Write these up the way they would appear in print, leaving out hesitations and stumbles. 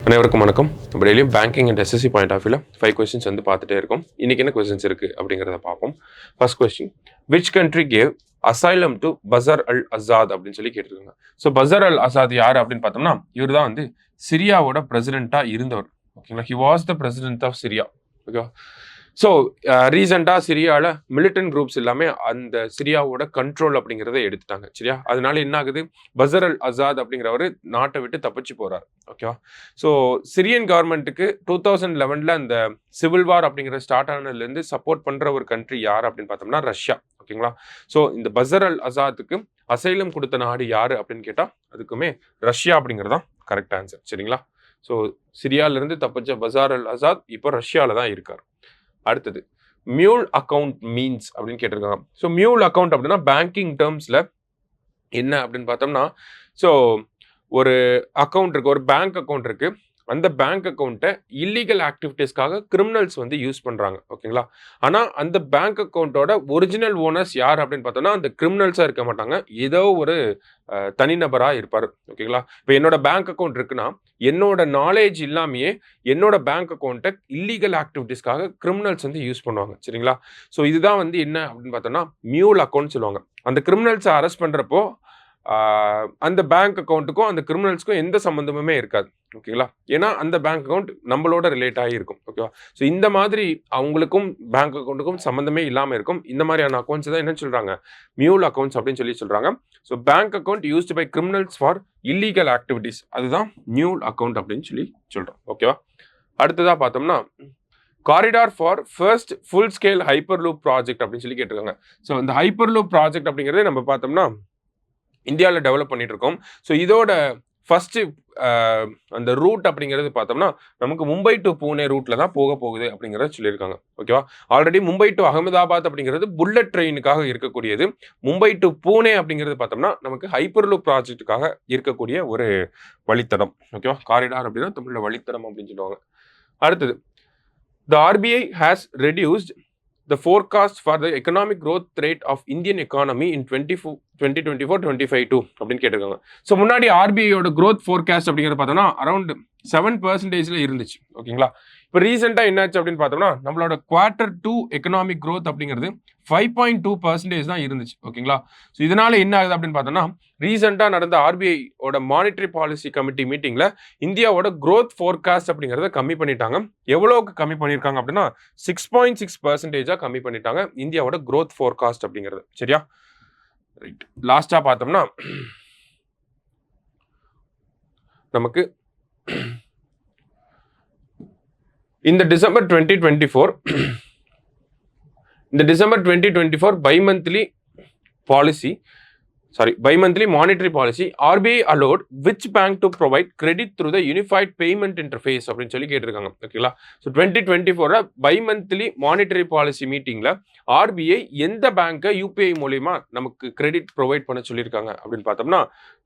அனைவருக்கும் வணக்கம். நம்ம டெய்லியும் banking and SSC point of வியூல 5 கொஸ்டின்ஸ் வந்து பார்த்துட்டே இருக்கோம். இன்னைக்கு என்ன கொஸ்டின்ஸ் இருக்கு அப்படிங்கிறத பார்ப்போம். First question, which country gave asylum to Bashar al Assad அப்படின்னு சொல்லி கேட்டிருக்காங்க. ஸோ பசர் அல் அசாத் யார் அப்படின்னு பார்த்தோம்னா, இவர் தான் வந்து சிரியாவோட பிரசிடென்ட்டா இருந்தவர். ஓகேங்களா, he was the president of Syria. ஓகேவா. ஸோ ரீசெண்டாக சிரியாவில் மிலிட்டன்ட் குரூப்ஸ் எல்லாமே அந்த சிரியாவோட கண்ட்ரோல் அப்படிங்கிறத எடுத்துட்டாங்க. சரியா, அதனால என்ன ஆகுது, பசர் அல் அசாத் அப்படிங்கிறவர் நாட்டை விட்டு தப்பிச்சு போறாரு. ஓகேவா. ஸோ சிரியன் கவர்மெண்ட்டுக்கு 2011 அந்த சிவில் வார் அப்படிங்கிற ஸ்டார்ட் ஆனதுலேருந்து சப்போர்ட் பண்ற ஒரு கண்ட்ரி யார் அப்படின்னு பார்த்தோம்னா ரஷ்யா. ஓகேங்களா. ஸோ இந்த பசர் அல் அசாத்துக்கு அசைலம் கொடுத்த நாடு யாரு அப்படின்னு கேட்டால் அதுக்குமே ரஷ்யா அப்படிங்கிறது தான் கரெக்ட் ஆன்சர். சரிங்களா. ஸோ சிரியாவிலிருந்து தப்பிச்ச பசார் அல் அசாத் இப்போ ரஷ்யாவில் தான் இருக்கார். அடுத்தது, மியூல் அக்கௌண்ட் மீன்ஸ் அப்படின்னு கேட்டிருக்காங்க. ஸோ மியூல் அக்கௌண்ட் அப்படின்னா பேங்கிங் டேர்ம்ஸில் என்ன அப்படின்னு பார்த்தோம்னா, ஸோ ஒரு அக்கௌண்ட் இருக்கு, ஒரு பேங்க் அக்கௌண்ட் இருக்கு. அந்த பேங்க் அக்கௌண்ட்டை இல்லீகல் ஆக்டிவிட்டீஸ்க்காக கிரிமினல்ஸ் வந்து யூஸ் பண்ணுறாங்க. ஓகேங்களா. ஆனால் அந்த பேங்க் அக்கௌண்ட்டோட ஒரிஜினல் ஓனர்ஸ் யார் அப்படின்னு பார்த்தோம்னா அந்த கிரிமினல்ஸாக இருக்க மாட்டாங்க, ஏதோ ஒரு தனிநபராக இருப்பார். ஓகேங்களா. இப்போ என்னோட பேங்க் அக்கௌண்ட் இருக்குன்னா என்னோட நாலேஜ் இல்லாமையே என்னோட பேங்க் அக்கௌண்ட்டை இல்லீகல் ஆக்டிவிட்டீஸ்க்காக கிரிமினல்ஸ் வந்து யூஸ் பண்ணுவாங்க. சரிங்களா. ஸோ இதுதான் வந்து என்ன அப்படின்னு பார்த்தோம்னா மியூல் அக்கௌண்ட் சொல்லுவாங்க. அந்த கிரிமினல்ஸை அரெஸ்ட் பண்ணுறப்போ அந்த பேங்க் அக்கௌண்ட்டுக்கும் அந்த கிரிமினல்ஸ்க்கும் எந்த சம்மந்தமுமே இருக்காது. ஓகேங்களா. ஏன்னா அந்த பேங்க் அக்கௌண்ட் நம்மளோட ரிலேட் ஆகியிருக்கும். ஓகேவா. ஸோ இந்த மாதிரி அவங்களுக்கும் பேங்க் அக்கௌண்ட்டுக்கும் சம்மந்தமே இல்லாமல் இருக்கும். இந்த மாதிரியான அக்கௌண்ட்ஸ் தான் என்ன சொல்கிறாங்க, மியூல் அக்கௌண்ட்ஸ் அப்படின்னு சொல்லி சொல்கிறாங்க. So bank account used by criminals for illegal activities, அதுதான் மியூல் அக்கௌண்ட் அப்படின்னு சொல்லி சொல்கிறோம். ஓகேவா. அடுத்ததாக பார்த்தோம்னா corridor for first full scale hyperloop project அப்படின்னு சொல்லி கேட்டிருக்காங்க. ஸோ இந்த ஹைப்பர் லூப் ப்ராஜெக்ட் அப்படிங்கிறத நம்ம பார்த்தோம்னா இந்தியாவில் டெவலப் பண்ணிட்டு இருக்கோம். ஸோ இதோட ஃபர்ஸ்ட் அந்த ரூட் அப்படிங்கிறது பார்த்தோம்னா நமக்கு மும்பை டு பூனே ரூட்ல தான் போக போகுது அப்படிங்கிறத சொல்லியிருக்காங்க. ஓகேவா. ஆல்ரெடி மும்பை டு அகமதாபாத் அப்படிங்கிறது புல்லட் ட்ரெயினுக்காக இருக்கக்கூடியது. மும்பை டு பூனே அப்படிங்கிறது பார்த்தோம்னா நமக்கு ஹைப்பர் லூப் ப்ராஜெக்டுக்காக இருக்கக்கூடிய ஒரு வழித்தடம். ஓகேவா. காரிடார் அப்படின்னா தமிழில் வழித்தடம் அப்படின்னு சொல்லுவாங்க. அடுத்தது, the RBI has reduced the forecast for the economic growth rate of Indian economy in 2024-25 அப்படின்னு கேட்டிருக்காங்க. ஸோ முன்னாடி ஆர்பிஐயோட growth forecast அப்படிங்கிறது பார்த்தோம்னா அரௌண்ட் 7% இருந்துச்சு. ஓகேங்களா. இப்போ ரீசெண்டாக என்னாச்சு அப்படின்னு பார்த்தோம்னா நம்மளோட Q2 எக்கனாமிக் growth அப்படிங்கிறது 5.2% தான் இருந்துச்சு. ஓகேங்களா. ஸோ இதனால என்ன ஆகுது அப்படின்னு பார்த்தோம்னா ரீசெண்டாக நடந்த ஆர்பிஐயோட மானிட்டரி பாலிசி கமிட்டி மீட்டிங்கில் இந்தியாவோட growth forecast அப்படிங்கிறத கம்மி பண்ணிட்டாங்க. எவ்வளோக்கு கம்மி பண்ணியிருக்காங்க அப்படின்னா 6.6% கம்மி பண்ணிட்டாங்க இந்தியாவோட growth forecast அப்படிங்கிறது. சரியா. ரைட். லாஸ்ட்டாக பார்த்தோம்னா நமக்கு இந்த December 2024 bi-monthly monetary policy RBI allowed which bank to provide credit through the unified payment interface அப்படின்னு சொல்லி கேட்டிருக்காங்க. ஓகேங்களா. ஸோ 2024 bi-monthly monetary policy மீட்டிங்ல ஆர்பிஐ எந்த பேங்கை யூபிஐ மூலியமா நமக்கு கிரெடிட் ப்ரொவைட் பண்ண சொல்லியிருக்காங்க அப்படின்னு பார்த்தோம்னா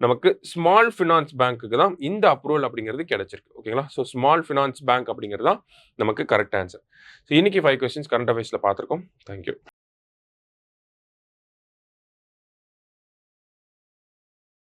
நமக்கு ஸ்மால் ஃபினான்ஸ் பேங்க்குக்கு தான் இந்த அப்ரூவல் அப்படிங்கிறது கிடைச்சிருக்கு. ஓகேங்களா. ஸோ ஸ்மால் ஃபினான்ஸ் பேங்க் அப்படிங்கிறது தான் நமக்கு கரெக்ட் ஆன்சர். ஸோ இன்னைக்கு 5 கொஸ்டின்ஸ் கரண்ட் அஃபேர்ஸ்ல பார்த்துருக்கோம். தேங்க்யூ.